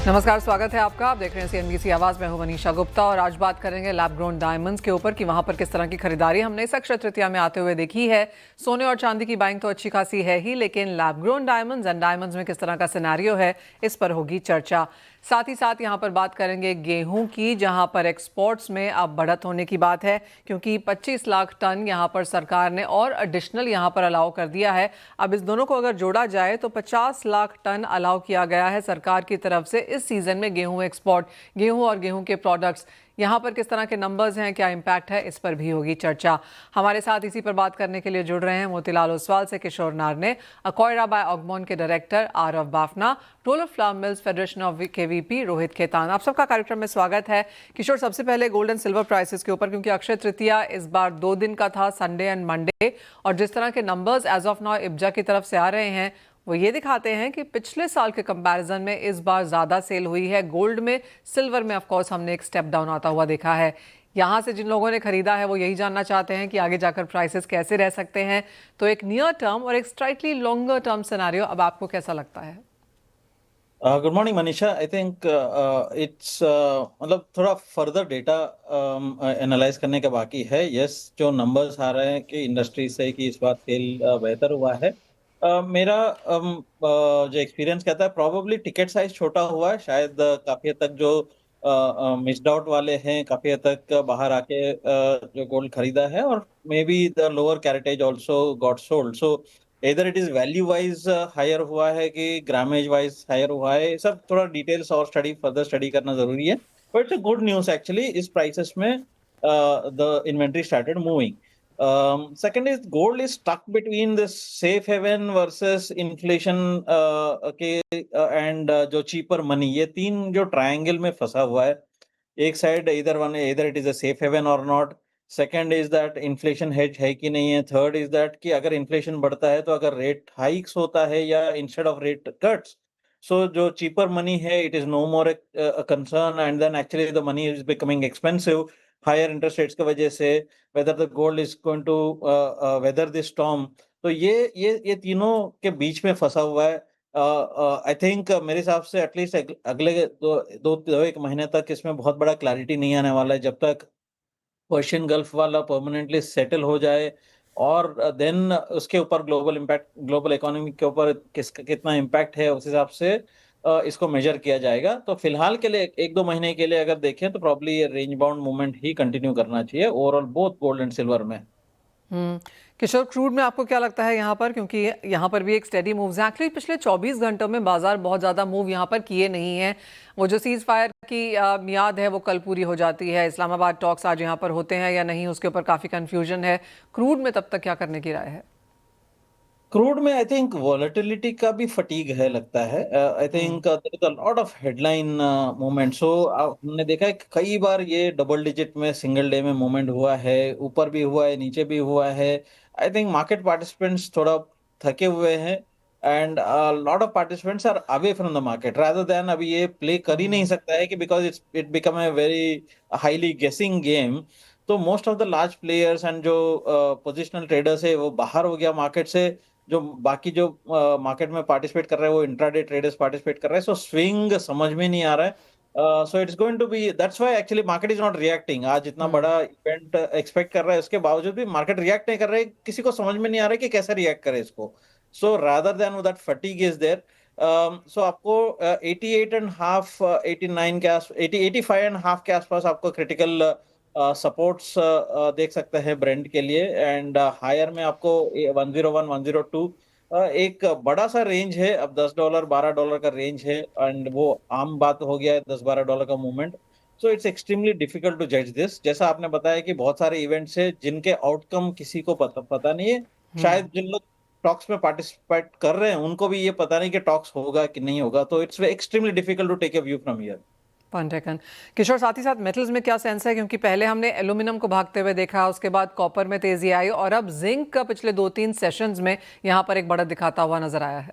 नमस्कार, स्वागत है आपका। आप देख रहे हैं CNBC आवाज में हूं मनीषा गुप्ता और आज बात करेंगे लैब ग्रोन डायमंड्स के ऊपर कि वहां पर किस तरह की खरीदारी हमने इस अक्षय तृतीया में आते हुए देखी है। सोने और चांदी की बाइंग तो अच्छी खासी है ही, लेकिन lab grown diamonds and diamonds में किस तरह का सिनेरियो है, इस पर होगी चर्चा। साथ ही साथ यहां पर बात करेंगे गेहूं की, जहां पर एक्सपोर्ट्स में अब बढ़त होने की बात है क्योंकि 25 लाख टन यहां पर सरकार ने और एडिशनल यहां पर अलाउ कर दिया है। अब इस दोनों को अगर जोड़ा जाए तो 50 लाख टन अलाउ किया गया है सरकार की तरफ से इस सीजन में गेहूं एक्सपोर्ट। गेहूं और गेहूं के प्रोडक्ट्स यहाँ पर किस तरह के नंबर्स हैं, क्या इम्पैक्ट है, इस पर भी होगी चर्चा। हमारे साथ इसी पर बात करने के लिए जुड़ रहे हैं मोतीलाल ओसवाल से किशोर नारने, अकोयरा बाय ऑगमोन के director Aarav Bafna, role of flour mills federation of के VP रोहित खेतान। आप सबका कार्यक्रम में स्वागत है। किशोर, सबसे पहले गोल्ड एंड सिल्वर प्राइसेस के ऊपर, क्योंकि अक्षय तृतीया इस बार 2 दिन का था, संडे एंड मंडे, और जिस तरह के नंबर्स एज ऑफ नाउ इब्जा की तरफ से आ रहे हैं वो ये दिखाते हैं कि पिछले साल के कंपैरिजन में इस बार ज़्यादा सेल हुई है गोल्ड में। सिल्वर में ऑफ कोर्स हमने एक स्टेप डाउन आता हुआ देखा है। यहाँ से जिन लोगों ने खरीदा है वो यही जानना चाहते हैं कि आगे जाकर प्राइसेस कैसे रह सकते हैं। तो एक नियर टर्म और एक स्लाइटली लॉन्गर टर्म सिनेरियो अब आपको कैसा लगता है? Good morning Manisha. I think it's मतलब थोड़ा फर्दर डेटा एनालाइज करने का बाकी है। यस, जो नंबर्स आ रहे हैं कि इंडस्ट्री से कि इस बार सेल बेहतर हुआ है। मेरा जो एक्सपीरियंस कहता है प्रोबेबली टिकट साइज छोटा हुआ है, शायद काफी हद तक जो मिस्ड आउट वाले हैं काफी हद तक बाहर आके जो गोल्ड खरीदा है, और may be the lower caratage also got sold. So इधर it is value wise higher हुआ है कि ग्रामेज वाइज हायर हुआ है, सब थोड़ा डिटेल्स और फर्दर स्टडी करना जरूरी है। But it's a good news actually, इस प्राइसेस में the inventory started moving. Second is gold is stuck between this safe haven versus inflation के and जो cheaper money, ये तीन जो ट्रायंगल में फंसा हुआ है। एक साइड इधर it is a safe haven और not. Second is that inflation hedge है कि नहीं है। थर्ड इज दैट कि अगर इन्फ्लेशन बढ़ता है तो अगर रेट हाइक्स होता है या instead of rate cuts, so जो चीपर मनी है it is no more concern, and then actually the money is becoming expensive higher interest rates की वजह से। Whether the gold is going to weather this storm. तो ये तीनों के बीच में फंसा हुआ है। आई थिंक मेरे हिसाब से एटलीस्ट अगले दो एक महीने तक इसमें बहुत बड़ा क्लैरिटी नहीं आने वाला है, जब तक पर्शियन गल्फ वाला परमानेंटली सेटल हो जाए, और देन उसके ऊपर ग्लोबल इकोनॉमी के ऊपर किसका कितना इम्पैक्ट है उस हिसाब से इसको मेजर किया जाएगा। तो फिलहाल के लिए 1-2 महीने के लिए अगर देखें तो प्रॉब्ली ये रेंज बाउंड मूवमेंट ही कंटिन्यू करना चाहिए overall both gold and silver में। किशोर, क्रूड में आपको क्या लगता है यहाँ पर, क्योंकि यहाँ पर भी एक स्टेडी मूव्स है। एक्चुअली पिछले 24 घंटों में बाजार बहुत ज़्यादा मूव यहाँ पर किए नहीं है। वो जो सीज फायर की मियाद है वो कल पूरी हो जाती है। इस्लामाबाद टॉक्स आज यहाँ पर होते हैं या नहीं, उसके ऊपर काफ़ी कंफ्यूजन है। क्रूड में तब तक क्या करने की राय है? क्रूड में आई थिंक वॉलेटिलिटी का भी फटीग है लगता है। I think there is a lot of headline movement. So हमने देखा है कि कई बार ये डबल डिजिट में सिंगल डे में मूवमेंट हुआ है, ऊपर भी हुआ है नीचे भी हुआ है। आई थिंक मार्केट पार्टिसिपेंट्स थोड़ा थके हुए हैं, and lot of participants are away from the market rather than. अभी ये प्ले कर ही नहीं सकता है कि because it become a very highly guessing game. तो most of the large players and जो पोजिशनल ट्रेडर्स है वो बाहर हो गया मार्केट से। जो बाकी जो मार्केट में पार्टिसिपेट कर रहे हैं वो इंट्राडे ट्रेडर्स पार्टिसिपेट कर रहे हैं। सो स्विंग समझ में नहीं आ रहा है। So it's going to be that's why actually market is not reacting. आज इतना बड़ा इवेंट एक्सपेक्ट कर रहा है, उसके बावजूद भी मार्केट रिएक्ट नहीं कर रहे। किसी को समझ में नहीं आ रहा है कि कैसे रिएक्ट करे इसको। So rather than that fatigue is there. So आपको 88 एंड हाफ 89 के आस 85 एंड हाफ के आसपास आपको क्रिटिकल सपोर्ट्स देख सकते हैं ब्रेंड के लिए, एंड हायर में आपको 101 102 एक बड़ा सा रेंज है। अब $10 $12 का रेंज है, एंड वो आम बात हो गया है $10-12 का movement. So it's extremely difficult to जज दिस। जैसा आपने बताया कि बहुत सारे इवेंट्स है जिनके आउटकम किसी को पता नहीं है। शायद जिन लोग टॉक्स में पार्टिसिपेट कर रहे हैं उनको भी ये पता नहीं कि टॉक्स होगा कि नहीं होगा। तो it's extremely difficult to take a view from here. पंटेकन। किशोर, साथ ही साथ मेटल्स में क्या सेंस है, क्योंकि पहले हमने एल्यूमिनियम को भागते हुए देखा, उसके बाद कॉपर में तेजी आई और अब जिंक का पिछले 2-3 सेशंस में यहाँ पर एक बढ़त दिखाता हुआ नजर आया है।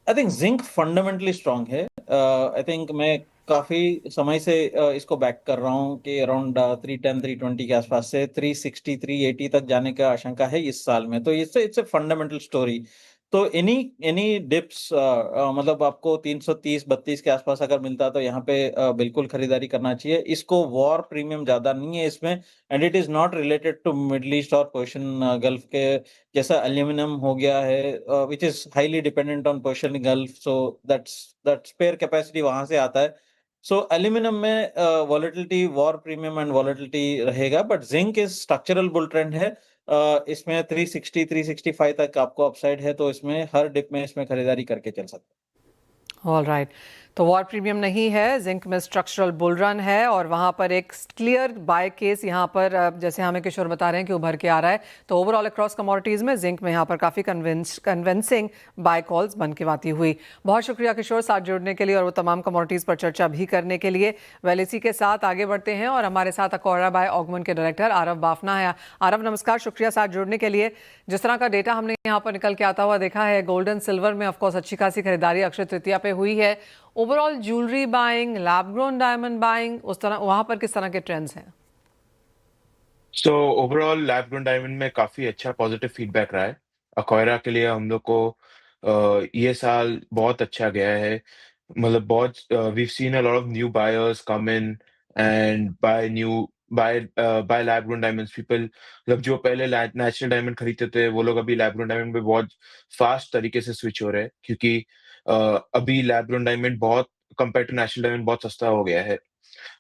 I think zinc fundamentally strong है। आई थिंक मैं काफी समय से इसको बैक कर रहा हूँ कि अराउंड 310 320 के आसपास से 360 380 तक जाने का आशंका है इस साल में। तो इससे इट्स ए फंडामेंटल स्टोरी। तो एनी एनी डिप्स मतलब आपको 330-32 के आसपास अगर मिलता है तो यहाँ पे बिल्कुल खरीदारी करना चाहिए। इसको वॉर प्रीमियम ज़्यादा नहीं है इसमें and it is not related to middle east और पर्शियन गल्फ के जैसा एल्यूमीनियम हो गया है which is highly dependent on Persian gulf so that's spare capacity वहाँ से आता है। सो एल्यूमीनियम में volatility war premium and volatility रहेगा but zinc is structural bull trend है। इसमें 360 365 तक आपको अपसाइड है तो इसमें हर डिप में इसमें खरीदारी करके चल सकते हैं। ऑल राइट तो वॉर प्रीमियम नहीं है, जिंक में स्ट्रक्चरल बुल रन है और वहाँ पर एक क्लियर बाय केस यहाँ पर जैसे हमें किशोर बता रहे हैं कि उभर के आ रहा है। तो ओवरऑल अक्रॉस कमोडिटीज़ में जिंक में यहाँ पर काफ़ी कन्विंसिंग बाय कॉल्स बन के आती हुई। बहुत शुक्रिया किशोर साथ जुड़ने के लिए और वो तमाम कमोडिटीज़ पर चर्चा भी करने के लिए। वेल इसी के साथ आगे बढ़ते हैं और हमारे साथ अकोरा बाय ऑगमेंट के डायरेक्टर आरव बाफना है। आरव नमस्कार, शुक्रिया साथ जुड़ने के लिए। जिस तरह का डेटा हमने यहाँ पर निकल के आता हुआ देखा है, गोल्ड एंड सिल्वर में ऑफकोर्स अच्छी खासी खरीदारी अक्षय तृतीया पे हुई है। Overall jewellery buying, lab grown diamond buying, उस तरह वहां पर किस तरह के ट्रेंड्स हैं? So overall lab grown diamond में काफी अच्छा पॉजिटिव फीडबैक रहा है। अकोयरा के लिए हम लोग को ये साल बहुत अच्छा गया है। मतलब बहुत we seen a lot of new buyers come in and buy lab grown diamonds. People मतलब जो पहले नेचुरल डायमंड खरीदते थे वो लोग अभी लैब ग्रोन डायमंड में बहुत फास्ट तरीके से स्विच हो रहे हैं, क्योंकि अभी लैब ग्रोन डायमंड बहुत कंपेयर टू नेचुरल डायमंड बहुत सस्ता हो गया है।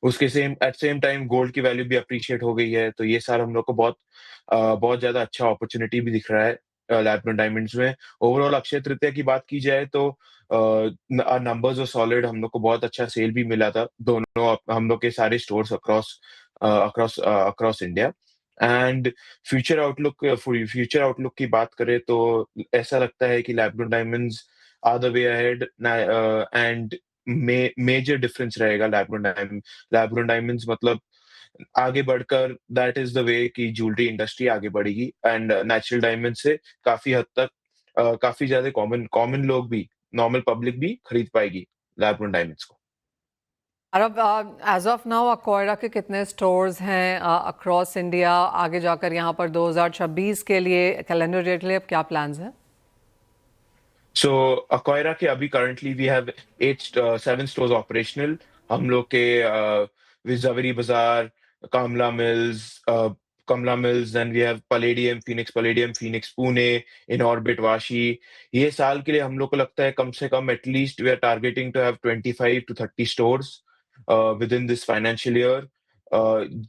उसके सेम टाइम गोल्ड की वैल्यू भी अप्रिशिएट हो गई है, तो ये साल हम लोग को बहुत ज़्यादा अच्छा अपॉर्च्युनिटी भी दिख रहा है लैब ग्रोन डायमंड्स में। ओवरऑल अक्षय तृतीया की बात की जाए तो नंबर्स वर सॉलिड, हम लोग को बहुत अच्छा सेल भी मिला था, दोनों हम लोग के सारे stores across India. And future outlook की बात करें तो ऐसा लगता है कि lab grown diamonds are the way ahead and major difference रहेगा लैब ग्रोन डायमंड्स मतलब आगे बढ़कर दैट इज द वे कि ज्वेलरी इंडस्ट्री आगे बढ़ेगी एंड नेचुरल डायमंड से काफी हद तक काफी ज्यादा कॉमन लोग भी, नॉर्मल पब्लिक भी खरीद पाएगी लैब ग्रोन डायमंड्स को। अरब, एज ऑफ नाउ अकोयरा के कितने स्टोर्स हैं अक्रॉस इंडिया? आगे जाकर यहाँ पर 2026 के लिए कैलेंडर ईयर के लिए अब क्या प्लान्स हैं? सो अकोयरा के अभी currently we have 7 stores operational. हम लोग के Zaveri Bazaar, Kamala Mills Kamala Mills, then we have Palladium Phoenix Pune, in Orbit Vashi. ये साल के लिए हम लोग को लगता है कम से कम at least we are targeting to have 25 to 30 stores within this financial year.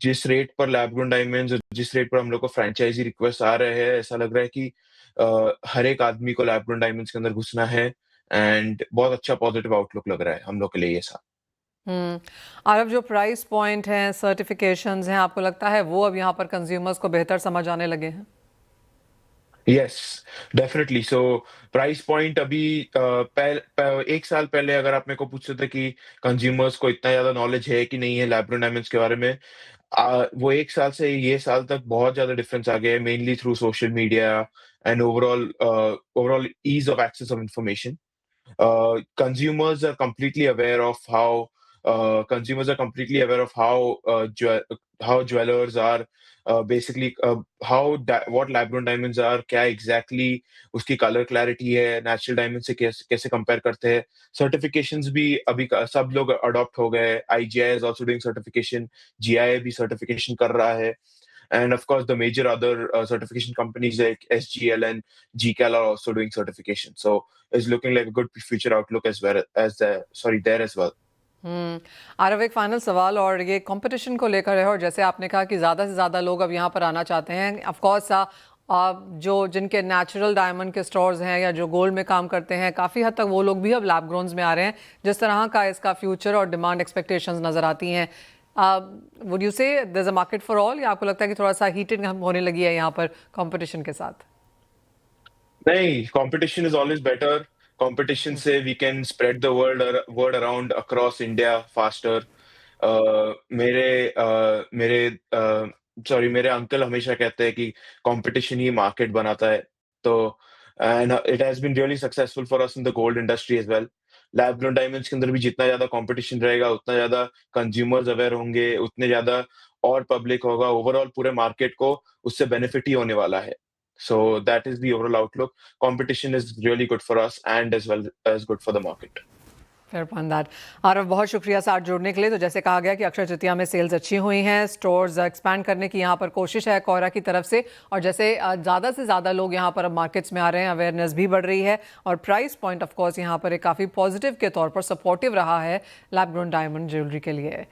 जिस रेट पर लैब ग्रोन डायमंड्स, जिस रेट पर हम लोग को फ्रेंचाइजी रिक्वेस्ट आ रहे हैं, ऐसा लग रहा है कि हर एक आदमी को लैब ग्रोन डायमंड्स के अंदर घुसना है एंड बहुत अच्छा पॉजिटिव आउटलुक लग रहा है हम लोग के लिए ये साल। हम्म। अरब, जो प्राइस पॉइंट हैं, सर्टिफिकेशंस हैं, आपको लगता है वो अब यहाँ पर कंज्यूमर्स को बेहतर समझ आने लगे हैं? Yes, definitely. So price point अभी एक साल पहले अगर आप मेरे को पूछते थे कि कंज्यूमर्स को इतना ज्यादा नॉलेज है कि नहीं है लैब ग्रोन डायमंड्स के बारे में, वो एक साल से ये साल तक बहुत ज्यादा डिफरेंस आ गया है, mainly through social media and overall ease of access of information. Consumers are completely aware of how consumers are completely aware of how jewelers are basically what lab grown diamonds are, क्या exactly उसकी color clarity है, natural diamond से कैसे compare करते हैं। Certifications भी अभी सब लोग adopt हो गए। IGI is also doing certification, GIA भी certification कर रहा है। And of course, the major other certification companies like SGL and GCal are also doing certification. So it's looking like a good future outlook as well as there as well. Aarav, एक final सवाल और ये competition को लेकर है। और जैसे आपने कहा कि ज़्यादा से ज़्यादा लोग अब यहाँ पर आना चाहते हैं, ऑफ कोर्स जो जिनके नेचुरल डायमंड के स्टोर्स हैं या जो गोल्ड में काम करते हैं, काफ़ी हद तक वो लोग भी अब लैब ग्रोन्स में आ रहे हैं। जिस तरह का इसका फ्यूचर और डिमांड एक्सपेक्टेशंस नज़र आती हैं, would you say there is a market for all, या आपको लगता है कि थोड़ा सा हीटेड होने लगी है यहाँ पर कंपटीशन के साथ? नहीं, competition is always better. Competition से we can spread the word around across India faster. मेरे अंकल हमेशा कहते हैं कि कंपटीशन ही मार्केट बनाता है। तो and it has been really successful for us in the gold industry as well. Lab grown diamonds के अंदर भी जितना ज्यादा कंपटीशन रहेगा, उतना ज्यादा कंज्यूमर्स अवेयर होंगे, उतने ज्यादा और पब्लिक होगा। ओवरऑल पूरे मार्केट को उससे बेनिफिट ही होने वाला है। So that is the overall outlook. Competition is really good for us and as well as good for the market. Fair point that. Aarav, बहुत शुक्रिया साथ जुड़ने के लिए। तो जैसे कहा गया कि अक्षय तृतीया में सेल्स अच्छी हुई हैं, स्टोर्स एक्सपैंड करने की यहाँ पर कोशिश है कोरा की तरफ से, और जैसे ज़्यादा से ज़्यादा लोग यहाँ पर अब मार्केट्स में आ रहे हैं, अवेयरनेस भी बढ़ रही है, और प्राइस पॉइंट ऑफ कोर्स यहाँ पर एक काफ़ी पॉजिटिव के तौर पर सपोर्टिव रहा है लैब ग्रोन डायमंड ज्वेलरी के लिए।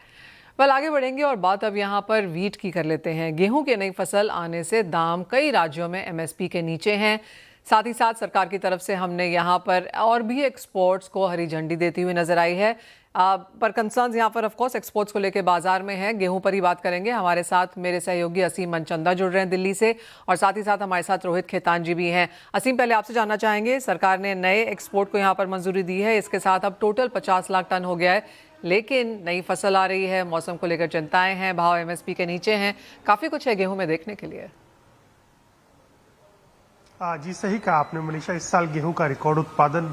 वेल, आगे बढ़ेंगे और बात अब यहाँ पर वीट की कर लेते हैं। गेहूं की नई फसल आने से दाम कई राज्यों में एमएसपी के नीचे हैं। साथ ही साथ सरकार की तरफ से हमने यहाँ पर और भी एक्सपोर्ट्स को हरी झंडी देती हुई नजर आई है। पर कंसर्न्स यहाँ पर ऑफ कोर्स एक्सपोर्ट्स को लेकर बाजार में है। गेहूं पर ही बात करेंगे। हमारे साथ मेरे सहयोगी असीम मनचंदा जुड़ रहे हैं दिल्ली से, और साथ ही साथ हमारे साथ रोहित खेतान जी भी हैं। असीम, पहले आपसे जानना चाहेंगे, सरकार ने नए एक्सपोर्ट को यहाँ पर मंजूरी दी है, इसके साथ अब टोटल 50 लाख टन हो गया है, लेकिन नई फसल आ रही है, मौसम को लेकर चिंताएं हैं, भाव एमएसपी के नीचे हैं, काफ़ी कुछ है गेहूं में देखने के लिए। जी सही कहा आपने मनीषा, इस साल गेहूं का रिकॉर्ड उत्पादन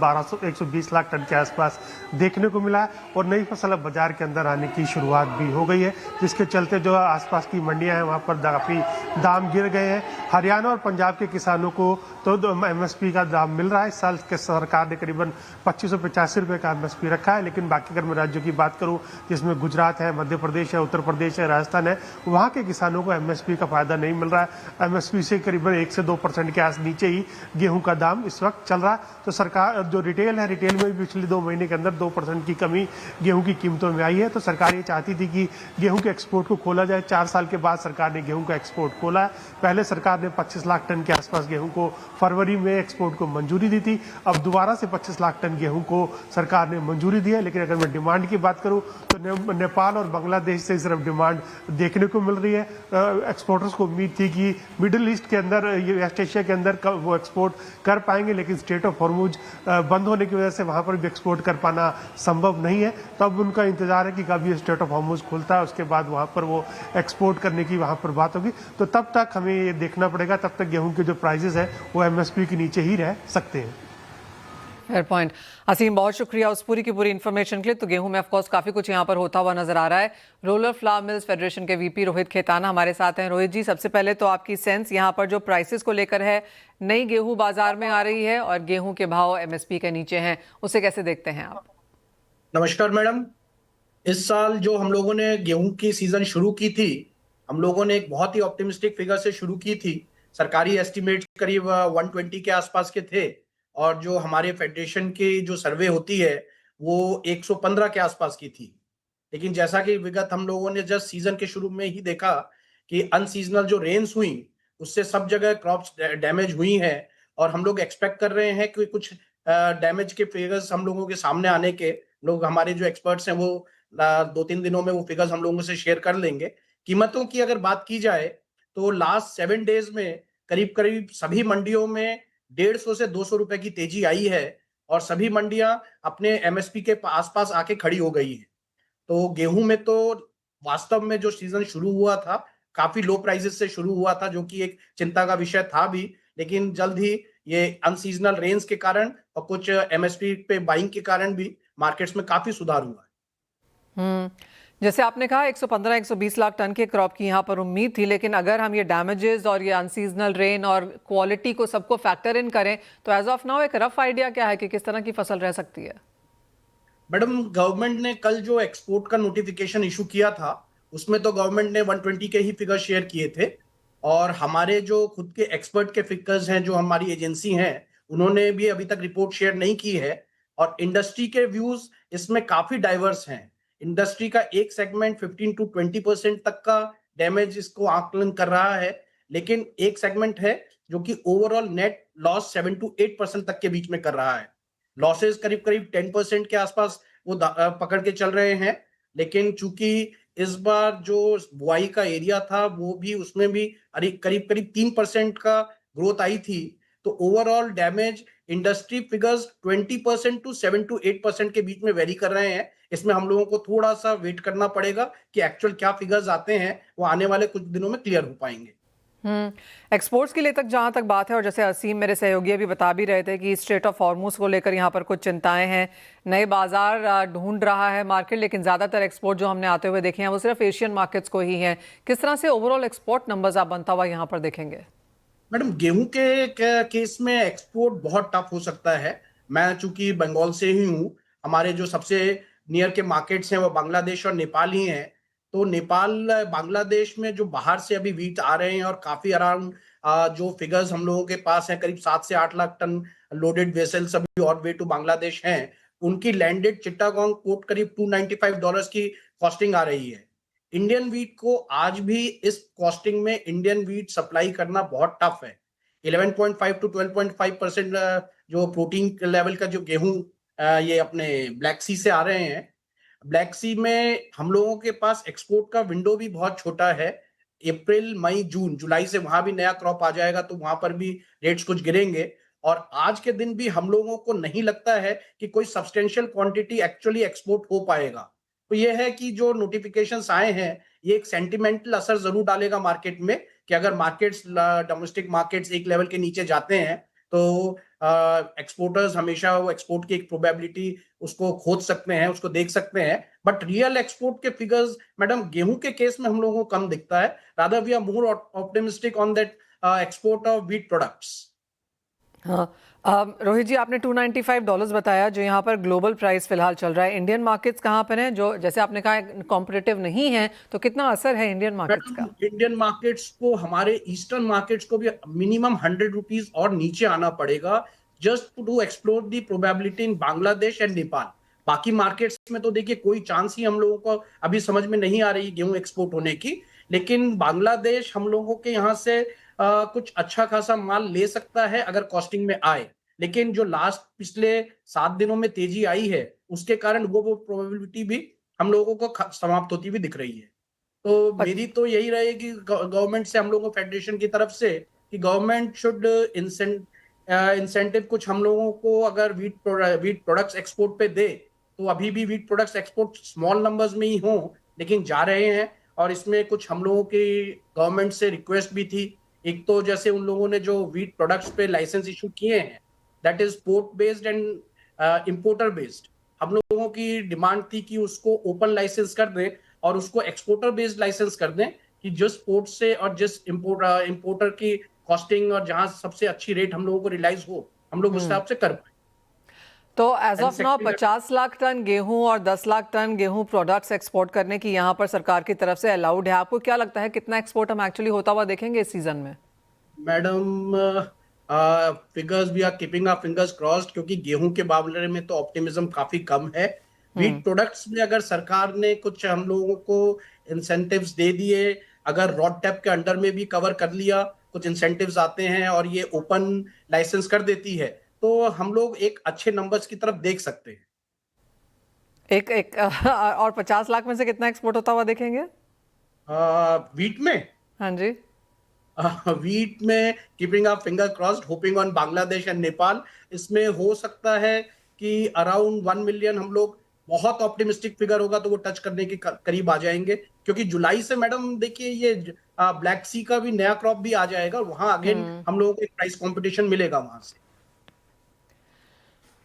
120 लाख टन के आसपास देखने को मिला है, और नई फसल अब बाजार के अंदर आने की शुरुआत भी हो गई है, जिसके चलते जो आसपास की मंडियां हैं वहां पर काफी दाम गिर गए हैं। हरियाणा और पंजाब के किसानों को तो एमएसपी का दाम मिल रहा है। इस साल के सरकार ने करीबन 2585 रुपये का एमएसपी रखा है, लेकिन बाकी अगर मैं राज्यों की बात करूँ, जिसमें गुजरात है, मध्य प्रदेश है, उत्तर प्रदेश है, राजस्थान है, वहाँ के किसानों को एमएसपी का फायदा नहीं मिल रहा है। एमएसपी से करीबन 1 से 2% के नीचे ही गेहूं का दाम इस वक्त चल रहा है। तो सरकार जो रिटेल है, रिटेल में भी पिछले 2 महीने के अंदर 2% की कमी गेहूं की कीमतों में आई है। तो सरकार ये चाहती थी कि गेहूं के एक्सपोर्ट को खोला जाए। 4 साल के बाद सरकार ने गेहूं का एक्सपोर्ट खोला है। पहले सरकार ने 25 लाख टन के आसपास गेहूं को फरवरी में एक्सपोर्ट को मंजूरी दी थी। अब दोबारा से 25 लाख टन गेहूं को सरकार ने मंजूरी दी है। लेकिन अगर मैं डिमांड की बात करूं तो नेपाल और बांग्लादेश से सिर्फ डिमांड देखने को मिल रही है। एक्सपोर्टर्स को उम्मीद थी कि मिडिल ईस्ट के अंदर, वेस्ट एशिया के अंदर वो एक्सपोर्ट कर पाएंगे, लेकिन स्टेट ऑफ हॉर्मुज बंद होने की वजह से वहां पर भी एक्सपोर्ट कर पाना संभव नहीं है। तो अब उनका इंतजार है कि कब ये स्टेट ऑफ हॉर्मुज खुलता है, उसके बाद वहां पर वो एक्सपोर्ट करने की वहां पर बात होगी। तो तब तक हमें ये देखना पड़ेगा, तब तक गेहूं के जो प्राइसेस है वो एमएसपी के नीचे ही रह सकते हैं। Fair point. असीम, बहुत शुक्रिया उस पूरी की पूरी इन्फॉर्मेशन के लिए। तो गेहूं में ऑफ कोर्स काफ़ी कुछ यहाँ पर होता हुआ नजर आ रहा है। रोलर फ्लावर मिल्स फेडरेशन के वीपी रोहित खेताना हमारे साथ हैं। रोहित जी, सबसे पहले तो आपकी सेंस यहाँ पर जो प्राइसेस को लेकर है, नई गेहूं बाजार में आ रही है और गेहूं के भाव एमएसपी के नीचे हैं, उसे कैसे देखते हैं आप? नमस्कार मैडम। इस साल जो हम लोगों ने गेहूं की सीजन शुरू की थी, हम लोगों ने एक बहुत ही ऑप्टिमिस्टिक फिगर से शुरू की थी। सरकारी एस्टिमेट करीब 120 के आसपास के थे, और जो हमारे फेडरेशन की जो सर्वे होती है वो 115 के आसपास की थी। लेकिन जैसा कि विगत हम लोगों ने जस्ट सीजन के शुरू में ही देखा कि अनसीजनल जो रेन्स हुई, उससे सब जगह क्रॉप्स डैमेज हुई हैं, और हम लोग एक्सपेक्ट कर रहे हैं कि कुछ डैमेज के फिगर्स हम लोगों के सामने आने के, लोग हमारे जो एक्सपर्ट्स हैं वो 2-3 दिनों में वो फिगर्स हम लोगों से शेयर कर लेंगे। कीमतों की अगर बात की जाए तो लास्ट 7 डेज में करीब करीब सभी मंडियों में 150 से 200 रुपए की तेजी आई है, और सभी मंडियां अपने एमएसपी के आसपास आके खड़ी हो गई है। तो गेहूं में तो वास्तव में जो सीजन शुरू हुआ था काफी लो प्राइसेस से शुरू हुआ था, जो कि एक चिंता का विषय था भी, लेकिन जल्द ही ये अनसीजनल रेन्स के कारण और कुछ एमएसपी पे बाइंग के कारण भी मार्केट्स में काफी सुधार हुआ है। जैसे आपने कहा 115-120 लाख टन के क्रॉप की यहाँ पर उम्मीद थी, लेकिन अगर हम ये डैमेजेस और ये अनसीजनल रेन और क्वालिटी को सबको फैक्टर इन करें तो एज ऑफ नाउ एक रफ आइडिया क्या है कि किस तरह की फसल रह सकती है? मैडम, गवर्नमेंट ने कल जो एक्सपोर्ट का नोटिफिकेशन इशू किया था, उसमें तो गवर्नमेंट ने 120 के ही फिगर शेयर किए थे, और हमारे जो खुद के एक्सपर्ट के फिगर्स हैं, जो हमारी एजेंसी हैं, उन्होंने भी अभी तक रिपोर्ट शेयर नहीं की है। और इंडस्ट्री के व्यूज इसमें काफी डाइवर्स हैं। इंडस्ट्री का एक सेगमेंट 15 to 20% तक का डैमेज इसको आकलन कर रहा है, लेकिन एक सेगमेंट है जो कि ओवरऑल नेट लॉस 7 to 8% तक के बीच में कर रहा है। लॉसेस करीब करीब 10% के आसपास वो पकड़ के चल रहे हैं। लेकिन चूंकि इस बार जो बुआई का एरिया था वो भी, उसमें भी करीब करीब 3% का ग्रोथ आई थी, तो overall damage industry figures 20% to 7 to 8% के बीच में वेरी कर रहे हैं। इसमें हम लोगों को थोड़ा सा वेट करना पड़ेगा कि एक्चुअल क्या फिगर्स आते हैं, वो आने वाले कुछ दिनों में क्लियर हो पाएंगे। एक्सपोर्ट्स के लिए तक जहां तक बात है, और जैसे असीम मेरे सहयोगी अभी बता भी रहे थे कि स्ट्रेट ऑफ हॉर्मुज को लेकर यहाँ पर कुछ चिंताएं हैं, नए बाजार ढूंढ रहा है मार्केट, लेकिन ज़्यादातर एक्सपोर्ट जो हमने आते हुए देखे हैं वो सिर्फ एशियन मार्केट्स को ही हैं। किस तरह से ओवरऑल एक्सपोर्ट नंबर्स आप बनता हुआ यहाँ पर देखेंगे? मैडम गेहूं के केस में एक्सपोर्ट बहुत टफ हो सकता है। मैं चूंकि बंगाल से ही हूँ, हमारे जो सबसे नियर के मार्केट्स हैं वो बांग्लादेश और नेपाल ही हैं। तो नेपाल बांग्लादेश में जो बाहर से अभी वीट आ रहे हैं और काफी अराउंड जो फिगर्स हम लोगों के पास है, करीब 7 से 8 लाख टन लोडेड वेसल्स अभी ऑन वे टू बांग्लादेश हैं। उनकी लैंडेड चिट्टागोंग पोर्ट करीब $295 की कॉस्टिंग आ रही है। इंडियन वीट को आज भी इस कॉस्टिंग में इंडियन वीट सप्लाई करना बहुत टफ है। 11.5 to 12.5% जो प्रोटीन लेवल का जो गेहूं ये अपने ब्लैक सी से आ रहे हैं। ब्लैक सी में हम लोगों के पास एक्सपोर्ट का विंडो भी बहुत छोटा है। अप्रैल, मई, जून, जुलाई से वहां भी नया क्रॉप आ जाएगा तो वहां पर भी रेट्स कुछ गिरेंगे। और आज के दिन भी हम लोगों को नहीं लगता है कि कोई सब्सटेंशियल क्वांटिटी एक्चुअली एक्सपोर्ट हो पाएगा। तो ये है कि जो नोटिफिकेशंस आए हैं ये एक सेंटिमेंटल असर जरूर डालेगा मार्केट में, कि अगर मार्केट्स डोमेस्टिक मार्केट्स एक लेवल के नीचे जाते हैं तो एक्सपोर्टर्स हमेशा वो एक्सपोर्ट की एक प्रोबेबिलिटी उसको खोज सकते हैं, उसको देख सकते हैं। बट रियल एक्सपोर्ट के फिगर्स मैडम गेहूं के केस में हम लोगों को कम दिखता है। Rather we are more optimistic on that export of wheat products. हाँ, रोहित जी आपने $295 बताया जो यहाँ पर ग्लोबल प्राइस फिलहाल चल रहा है। इंडियन मार्केट्स कहाँ पर हैं, जो जैसे आपने कहा कॉम्पिटिटिव नहीं है, तो कितना असर है इंडियन मार्केट्स का? इंडियन मार्केट्स को, हमारे ईस्टर्न मार्केट्स को भी मिनिमम ₹100 और नीचे आना पड़ेगा just to explore the probability in Bangladesh and Nepal. बाकी मार्केट्स में तो देखिए कोई चांस ही हम लोगों को अभी समझ में नहीं आ रही गेहूं एक्सपोर्ट होने की। लेकिन बांग्लादेश हम लोगों के यहाँ से कुछ अच्छा खासा माल ले सकता है अगर कॉस्टिंग में आए। लेकिन जो लास्ट पिछले 7 दिनों में तेजी आई है उसके कारण वो प्रोबेबिलिटी भी हम लोगों को समाप्त होती हुई दिख रही है। तो मेरी तो यही रहेगी गवर्नमेंट से, हम लोगों फेडरेशन की तरफ से, कि गवर्नमेंट शुड इंसेंटिव कुछ हम लोगों को अगर वीट प्रोडक्ट्स एक्सपोर्ट पे दे, तो अभी भी wheat products export small numbers में ही हों लेकिन जा रहे हैं। और इसमें कुछ हम लोगों की गवर्नमेंट से रिक्वेस्ट भी थी। एक तो जैसे उन लोगों ने जो वीट प्रोडक्ट्स पे लाइसेंस इशू किए हैं, that is port based and importer based, हम लोगों की डिमांड थी कि उसको ओपन लाइसेंस कर दें और उसको एक्सपोर्टर बेस्ड लाइसेंस कर दें, कि जिस पोर्ट से और जिस इंपोर्टर की कॉस्टिंग और जहां सबसे अच्छी रेट हम लोगों को रियलाइज हो, हम लोग उस हिसाब से कर पाए। तो as of now 50 lakh ton गेहूं और 10 लाख टन गेहूं प्रोडक्ट्स एक्सपोर्ट करने की यहाँ पर सरकार की तरफ से अलाउड है। आपको क्या लगता है कितना एक्सपोर्ट हम एक्चुअली होता हुआ देखेंगे इस सीजन में? Madam figures we are keeping our fingers crossed, क्योंकि गेहूं के मामले में तो ऑप्टिमिज्म काफी कम है। व्हीट प्रोडक्ट्स में अगर सरकार ने कुछ हम लोगों को इंसेंटिव्स दे दिए, अगर रॉड टैप के अंडर में भी कवर कर लिया, कुछ इंसेंटिव्स आते हैं और ये ओपन लाइसेंस कर देती है, तो हम लोग एक अच्छे नंबर्स की तरफ देख सकते हैं। और 50 लाख में से कितना एक्सपोर्ट होता हुआ देखेंगे व्हीट में? हाँ जी, व्हीट में keeping our finger crossed, hoping on Bangladesh and Nepal. इसमें हो सकता है कि अराउंड 1 मिलियन हम लोग, बहुत ऑप्टिमिस्टिक फिगर होगा तो वो टच करने के करीब आ जाएंगे, क्योंकि जुलाई से मैडम देखिए ये ब्लैक सी का भी नया क्रॉप भी आ जाएगा, वहां अगेन हम लोगों को एक प्राइस कंपटीशन मिलेगा वहां से।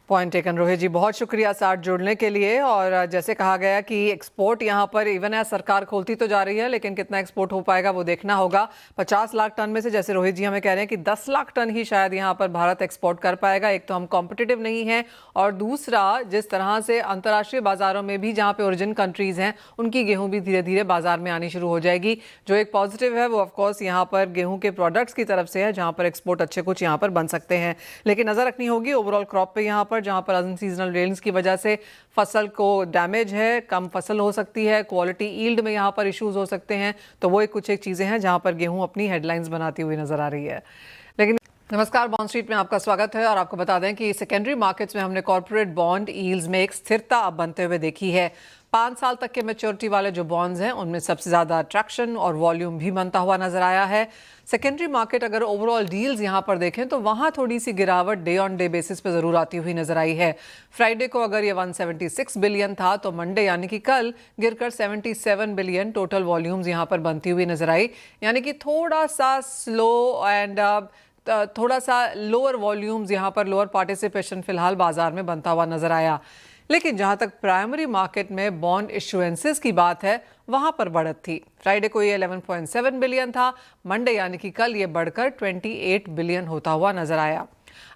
पॉइंट टेकन रोहित जी, बहुत शुक्रिया साथ जुड़ने के लिए। और जैसे कहा गया कि एक्सपोर्ट यहाँ पर इवन है, सरकार खोलती तो जा रही है लेकिन कितना एक्सपोर्ट हो पाएगा वो देखना होगा। 50 लाख टन में से जैसे रोहित जी हमें कह रहे हैं कि 10 लाख टन ही शायद यहाँ पर भारत एक्सपोर्ट कर पाएगा। एक तो हम कॉम्पिटिटिव नहीं है, और दूसरा जिस तरह से अंतर्राष्ट्रीय बाजारों में भी जहाँ पे ओरिजिन कंट्रीज हैं उनकी गेहूँ भी धीरे धीरे बाजार में आनी शुरू हो जाएगी। जो एक पॉजिटिव है वो ऑफकोर्स यहाँ पर गेहूँ के प्रोडक्ट्स की तरफ से है, जहाँ पर एक्सपोर्ट अच्छे कुछ यहाँ पर बन सकते हैं। लेकिन नजर रखनी होगी ओवरऑल क्रॉप पे, यहाँ पर जहाँ पर सीजनल रेन्स की वजह से फसल को डैमेज है, कम फसल हो सकती है, क्वालिटी ईल्ड में यहाँ पर इश्यूज हो सकते हैं। तो वो कुछ एक चीज़ें हैं जहाँ पर गेहूं अपनी हेडलाइंस बनाती हुई नजर आ रही है। लेकिन नमस्कार, बॉन्ड स्ट्रीट में आपका स्वागत है। और आपको बता दें कि सेकेंडरी मार्केट्स में हमने कॉर्पोरेट बॉन्ड यील्ड्स में एक स्थिरता अब बनते हुए देखी है। 5 साल तक के मैच्योरिटी वाले जो बॉन्ड्स हैं उनमें सबसे ज़्यादा अट्रैक्शन और वॉल्यूम भी बनता हुआ नजर आया है। सेकेंडरी मार्केट अगर ओवरऑल डील्स यहाँ पर देखें तो वहाँ थोड़ी सी गिरावट डे ऑन डे बेसिस पे ज़रूर आती हुई नजर आई है। फ्राइडे को अगर ये 176 बिलियन था तो मंडे यानी कि कल गिरकर 77 बिलियन टोटल वॉल्यूम्स यहाँ पर बनती हुई नजर आई। यानी कि थोड़ा सा स्लो एंड थोड़ा सा लोअर वॉल्यूम्स यहाँ पर, लोअर पार्टिसिपेशन फिलहाल बाजार में बनता हुआ नजर आया। लेकिन जहां तक प्राइमरी मार्केट में बॉन्ड इश्यूएंसेस की बात है, वहां पर बढ़त थी। फ्राइडे को ये 11.7 बिलियन था, मंडे यानी कि कल ये बढ़कर 28 बिलियन होता हुआ नजर आया।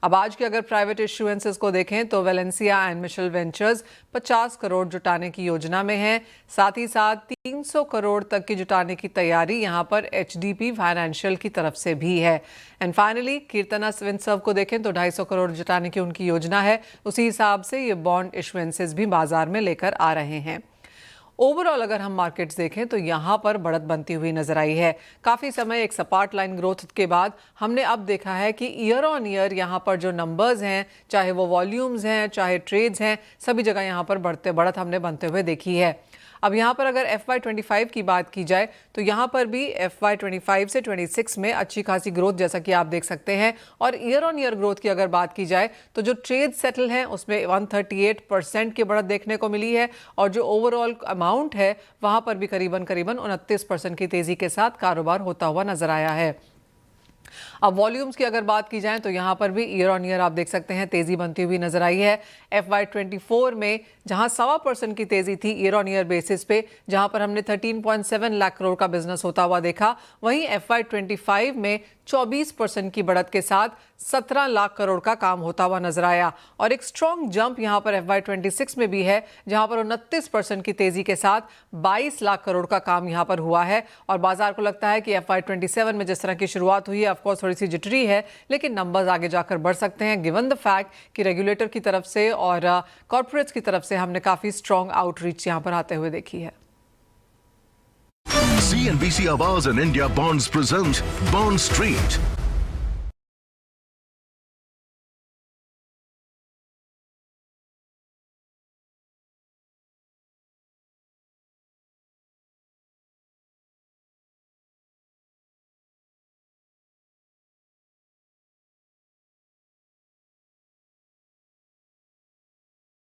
अब आज के अगर प्राइवेट इश्यूएंसेस को देखें तो Valencia and Michelle ventures 50 crore जुटाने की योजना में है। साथ ही साथ 300 करोड़ तक की जुटाने की तैयारी यहां पर HDP फाइनेंशियल की तरफ से भी है। एंड फाइनली कीर्तना विंडसर्व को देखें तो 250 करोड़ जुटाने की उनकी योजना है। उसी हिसाब से ये बॉन्ड इश्यूएंसेस भी बाजार में लेकर आ रहे हैं। ओवरऑल अगर हम मार्केट्स देखें तो यहाँ पर बढ़त बनती हुई नजर आई है। काफ़ी समय एक सपाट लाइन ग्रोथ के बाद हमने अब देखा है कि ईयर ऑन ईयर यहाँ पर जो नंबर्स हैं, चाहे वो वॉल्यूम्स हैं, चाहे ट्रेड्स हैं, सभी जगह यहाँ पर बढ़त हमने बनते हुए देखी है। अब यहाँ पर अगर FY25 की बात की जाए तो यहाँ पर भी FY25 से 26 में अच्छी खासी ग्रोथ जैसा कि आप देख सकते हैं। और ईयर ऑन ईयर ग्रोथ की अगर बात की जाए तो जो ट्रेड सेटल हैं उसमें 138% की बढ़त देखने को मिली है और जो ओवरऑल अमाउंट है वहाँ पर भी करीबन 29% की तेज़ी के साथ कारोबार होता हुआ नजर आया है। अब वॉल्यूम्स की अगर बात की जाए तो यहाँ पर भी ईयर ऑन ईयर आप देख सकते हैं तेज़ी बनती हुई नजर आई है। FY24 में जहाँ 1.25% की तेज़ी थी ईयर ऑन ईयर बेसिस पे, जहाँ पर हमने 13.7 लाख करोड़ का बिजनेस होता हुआ देखा, वहीं FY25 में 24% की बढ़त के साथ 17 लाख करोड़ का काम होता हुआ नजर आया। और एक स्ट्रॉन्ग जंप यहाँ पर FY26 में भी है, जहाँ पर 29% की तेज़ी के साथ 22 लाख करोड़ का काम यहाँ पर हुआ है। और बाजार को लगता है कि FY27 में जिस तरह की शुरुआत हुई है, ऑफकोर्स थोड़ी सी जिटरी है, लेकिन नंबर्स आगे जाकर बढ़ सकते हैं गिवन द फैक्ट कि रेगुलेटर की तरफ से और कॉर्पोरेट्स की तरफ से हमने काफ़ी स्ट्रॉन्ग आउटरीच यहाँ पर आते हुए देखी है। CNBC Awaaz and India Bonds present Bond Street.